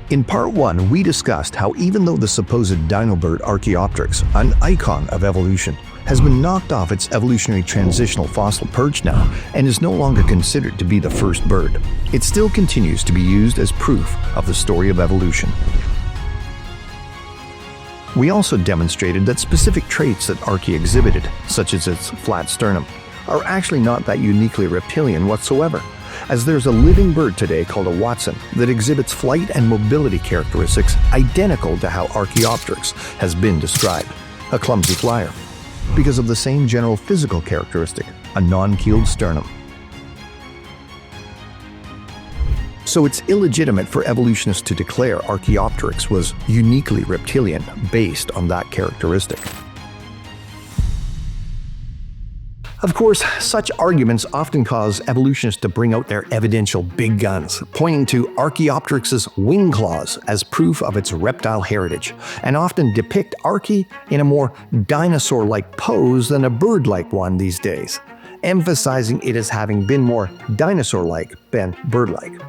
In part 1, we discussed how even though the supposed dino bird Archaeopteryx, an icon of evolution, has been knocked off its evolutionary transitional fossil perch now and is no longer considered to be the first bird, it still continues to be used as proof of the story of evolution. We also demonstrated that specific traits that Archaea exhibited, such as its flat sternum, are actually not that uniquely reptilian whatsoever, as there's a living bird today called a Hoatzin that exhibits flight and mobility characteristics identical to how Archaeopteryx has been described, a clumsy flyer, because of the same general physical characteristic, a non-keeled sternum. So it's illegitimate for evolutionists to declare Archaeopteryx was uniquely reptilian based on that characteristic. Of course, such arguments often cause evolutionists to bring out their evidential big guns, pointing to Archaeopteryx's wing claws as proof of its reptile heritage, and often depict Archaea in a more dinosaur-like pose than a bird-like one these days, emphasizing it as having been more dinosaur-like than bird-like.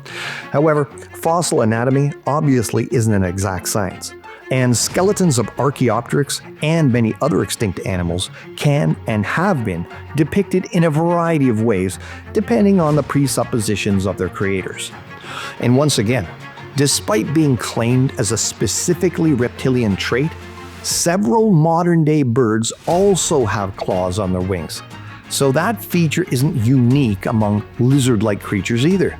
However, fossil anatomy obviously isn't an exact science, and skeletons of Archaeopteryx and many other extinct animals can and have been depicted in a variety of ways depending on the presuppositions of their creators. And once again, despite being claimed as a specifically reptilian trait, several modern-day birds also have claws on their wings. So that feature isn't unique among lizard-like creatures either.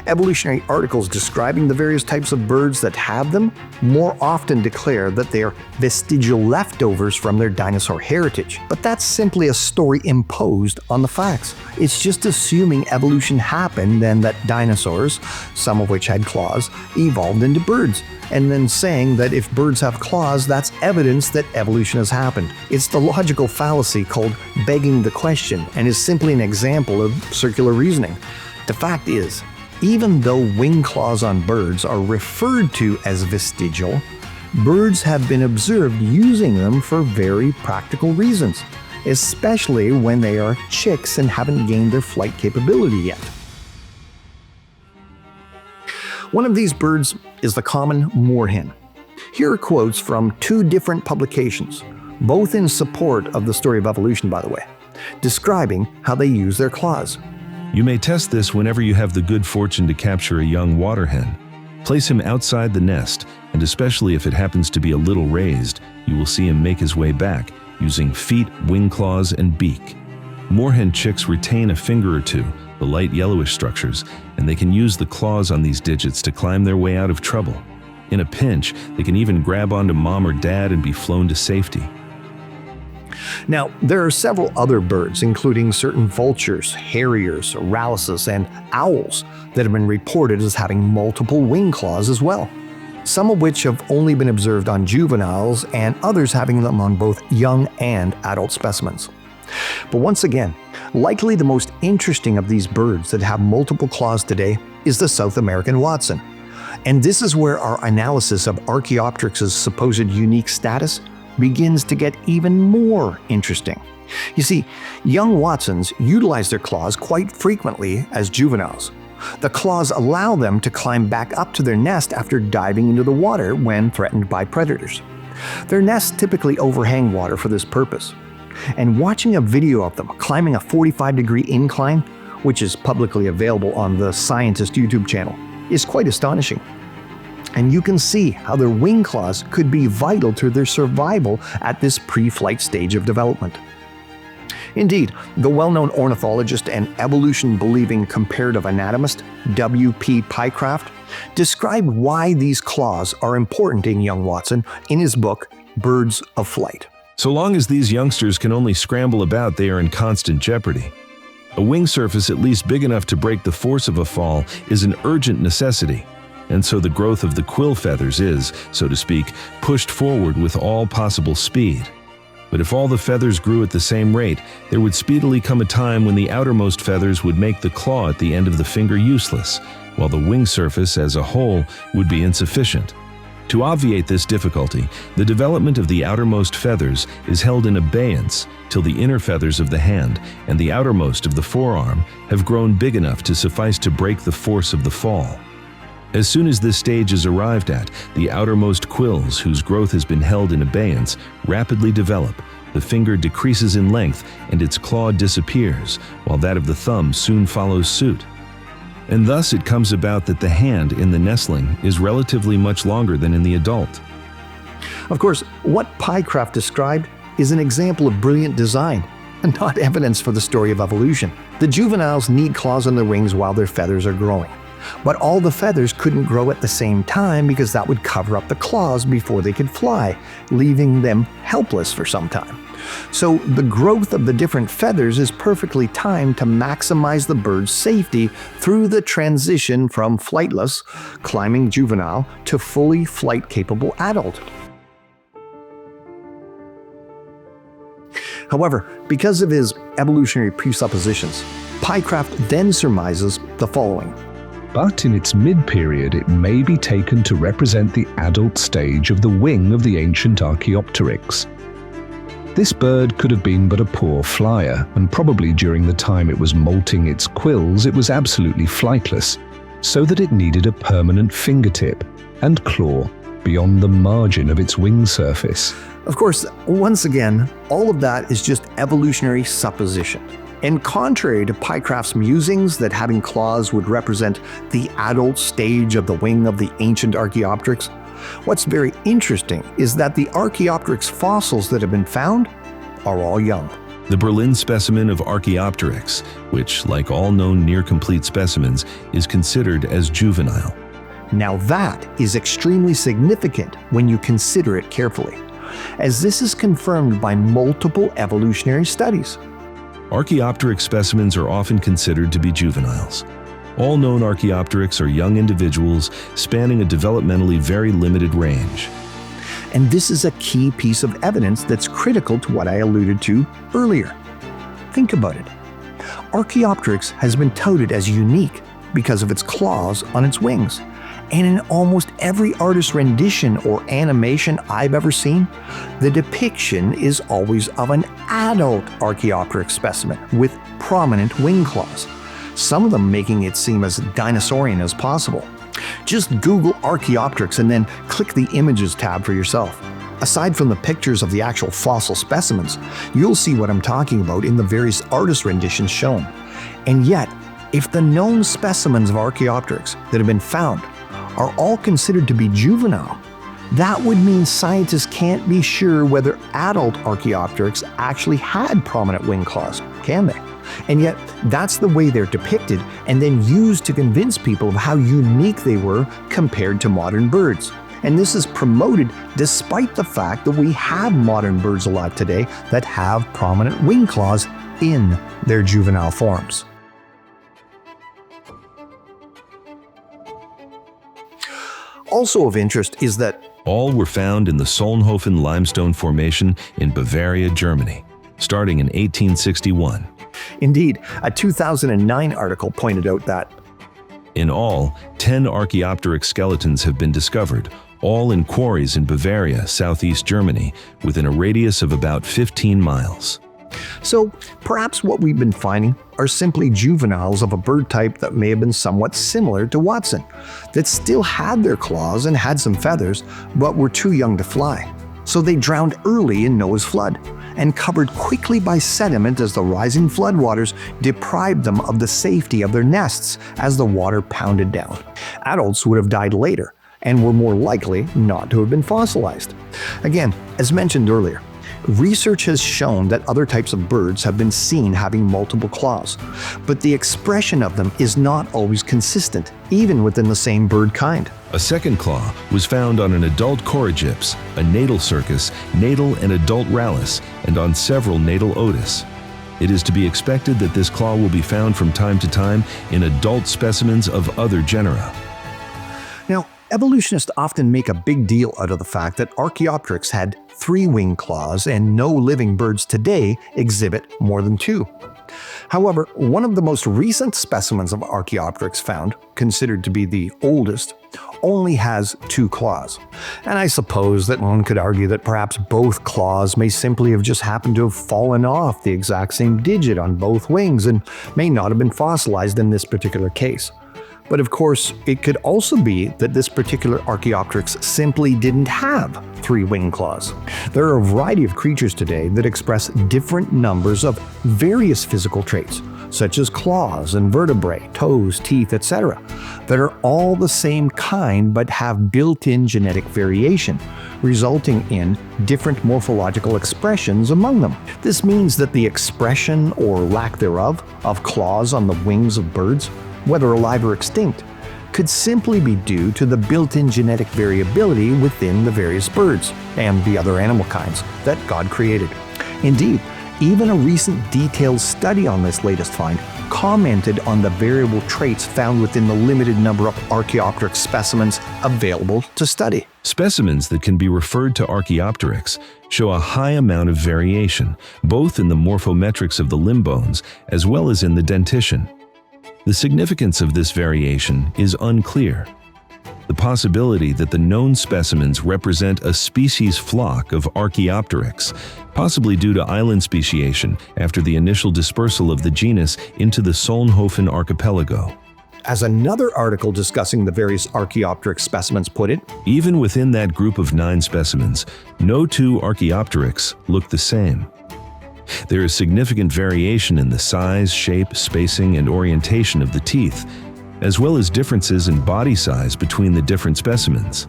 Evolutionary articles describing the various types of birds that have them more often declare that they are vestigial leftovers from their dinosaur heritage. But that's simply a story imposed on the facts. It's just assuming evolution happened and that dinosaurs, some of which had claws, evolved into birds, and then saying that if birds have claws, that's evidence that evolution has happened. It's the logical fallacy called begging the question and is simply an example of circular reasoning. The fact is, even though wing claws on birds are referred to as vestigial, birds have been observed using them for very practical reasons, especially when they are chicks and haven't gained their flight capability yet. One of these birds is the common moorhen. Here are quotes from 2 different publications, both in support of the story of evolution, by the way, describing how they use their claws. You may test this whenever you have the good fortune to capture a young water hen. Place him outside the nest, and especially if it happens to be a little raised, you will see him make his way back, using feet, wing claws, and beak. Moorhen chicks retain a finger or two, the light yellowish structures, and they can use the claws on these digits to climb their way out of trouble. In a pinch, they can even grab onto mom or dad and be flown to safety. Now, there are several other birds, including certain vultures, harriers, rallises, and owls that have been reported as having multiple wing claws as well, some of which have only been observed on juveniles and others having them on both young and adult specimens. But once again, likely the most interesting of these birds that have multiple claws today is the South American Hoatzin. And this is where our analysis of Archaeopteryx's supposed unique status begins to get even more interesting. You see, young Hoatzins utilize their claws quite frequently as juveniles. The claws allow them to climb back up to their nest after diving into the water when threatened by predators. Their nests typically overhang water for this purpose. And watching a video of them climbing a 45-degree incline, which is publicly available on the Scientist YouTube channel, is quite astonishing. And you can see how their wing claws could be vital to their survival at this pre-flight stage of development. Indeed, the well-known ornithologist and evolution-believing comparative anatomist W.P. Pycraft described why these claws are important in young Hoatzin in his book, Birds of Flight. So long as these youngsters can only scramble about, they are in constant jeopardy. A wing surface at least big enough to break the force of a fall is an urgent necessity. And so the growth of the quill feathers is, so to speak, pushed forward with all possible speed. But if all the feathers grew at the same rate, there would speedily come a time when the outermost feathers would make the claw at the end of the finger useless, while the wing surface as a whole would be insufficient. To obviate this difficulty, the development of the outermost feathers is held in abeyance till the inner feathers of the hand and the outermost of the forearm have grown big enough to suffice to break the force of the fall. As soon as this stage is arrived at, the outermost quills, whose growth has been held in abeyance, rapidly develop. The finger decreases in length and its claw disappears, while that of the thumb soon follows suit. And thus it comes about that the hand in the nestling is relatively much longer than in the adult. Of course, what Pycraft described is an example of brilliant design, and not evidence for the story of evolution. The juveniles need claws on their wings while their feathers are growing. But all the feathers couldn't grow at the same time because that would cover up the claws before they could fly, leaving them helpless for some time. So the growth of the different feathers is perfectly timed to maximize the bird's safety through the transition from flightless, climbing juvenile to fully flight-capable adult. However, because of his evolutionary presuppositions, Pycraft then surmises the following. But in its mid-period it may be taken to represent the adult stage of the wing of the ancient Archaeopteryx. This bird could have been but a poor flyer, and probably during the time it was molting its quills it was absolutely flightless, so that it needed a permanent fingertip and claw beyond the margin of its wing surface. Of course, once again, all of that is just evolutionary supposition. And contrary to Pycraft's musings that having claws would represent the adult stage of the wing of the ancient Archaeopteryx, what's very interesting is that the Archaeopteryx fossils that have been found are all young. The Berlin specimen of Archaeopteryx, which, like all known near-complete specimens, is considered as juvenile. Now that is extremely significant when you consider it carefully, as this is confirmed by multiple evolutionary studies. Archaeopteryx specimens are often considered to be juveniles. All known Archaeopteryx are young individuals spanning a developmentally very limited range. And this is a key piece of evidence that's critical to what I alluded to earlier. Think about it. Archaeopteryx has been touted as unique because of its claws on its wings. And in almost every artist rendition or animation I've ever seen, the depiction is always of an adult Archaeopteryx specimen with prominent wing claws, some of them making it seem as dinosaurian as possible. Just Google Archaeopteryx and then click the Images tab for yourself. Aside from the pictures of the actual fossil specimens, you'll see what I'm talking about in the various artist renditions shown. And yet, if the known specimens of Archaeopteryx that have been found are all considered to be juvenile, that would mean scientists can't be sure whether adult Archaeopteryx actually had prominent wing claws, can they? And yet, that's the way they're depicted and then used to convince people of how unique they were compared to modern birds. And this is promoted despite the fact that we have modern birds alive today that have prominent wing claws in their juvenile forms. Also of interest is that all were found in the Solnhofen limestone formation in Bavaria, Germany, starting in 1861. Indeed, a 2009 article pointed out that in all, 10 Archaeopteryx skeletons have been discovered, all in quarries in Bavaria, southeast Germany, within a radius of about 15 miles. So perhaps what we've been finding are simply juveniles of a bird type that may have been somewhat similar to Hoatzin, that still had their claws and had some feathers, but were too young to fly. So they drowned early in Noah's flood, and covered quickly by sediment as the rising floodwaters deprived them of the safety of their nests as the water pounded down. Adults would have died later, and were more likely not to have been fossilized. Again, as mentioned earlier, research has shown that other types of birds have been seen having multiple claws, but the expression of them is not always consistent, even within the same bird kind. A second claw was found on an adult Corygips, a natal circus, natal and adult Rallus, and on several natal Otis. It is to be expected that this claw will be found from time to time in adult specimens of other genera. Now, evolutionists often make a big deal out of the fact that Archaeopteryx had 3 wing claws and no living birds today exhibit more than 2. However, one of the most recent specimens of Archaeopteryx found, considered to be the oldest, only has 2 claws. And I suppose that one could argue that perhaps both claws may simply have just happened to have fallen off the exact same digit on both wings and may not have been fossilized in this particular case. But of course, it could also be that this particular Archaeopteryx simply didn't have 3 wing claws. There are a variety of creatures today that express different numbers of various physical traits, such as claws and vertebrae, toes, teeth, etc., that are all the same kind but have built-in genetic variation, resulting in different morphological expressions among them. This means that the expression, or lack thereof, of claws on the wings of birds, whether alive or extinct, could simply be due to the built-in genetic variability within the various birds and the other animal kinds that God created. Indeed, even a recent detailed study on this latest find commented on the variable traits found within the limited number of Archaeopteryx specimens available to study. Specimens that can be referred to Archaeopteryx show a high amount of variation, both in the morphometrics of the limb bones as well as in the dentition. The significance of this variation is unclear. The possibility that the known specimens represent a species flock of Archaeopteryx, possibly due to island speciation after the initial dispersal of the genus into the Solnhofen archipelago. As another article discussing the various Archaeopteryx specimens put it, even within that group of 9 specimens, no 2 Archaeopteryx look the same. There is significant variation in the size, shape, spacing, and orientation of the teeth, as well as differences in body size between the different specimens.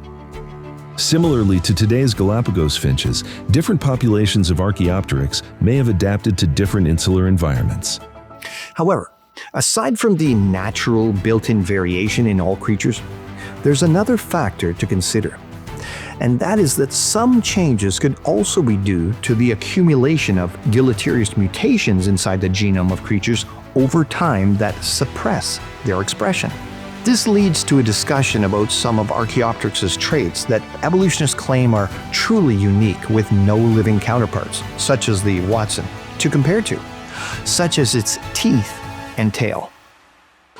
Similarly to today's Galapagos finches, different populations of Archaeopteryx may have adapted to different insular environments. However, aside from the natural built-in variation in all creatures, there's another factor to consider. And that is that some changes could also be due to the accumulation of deleterious mutations inside the genome of creatures over time that suppress their expression. This leads to a discussion about some of Archaeopteryx's traits that evolutionists claim are truly unique with no living counterparts, such as the Hoatzin, to compare to, such as its teeth and tail.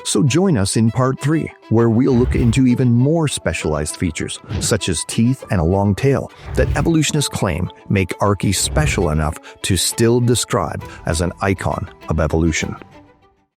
So join us in part 3, where we'll look into even more specialized features, such as teeth and a long tail, that evolutionists claim make Archae special enough to still describe as an icon of evolution.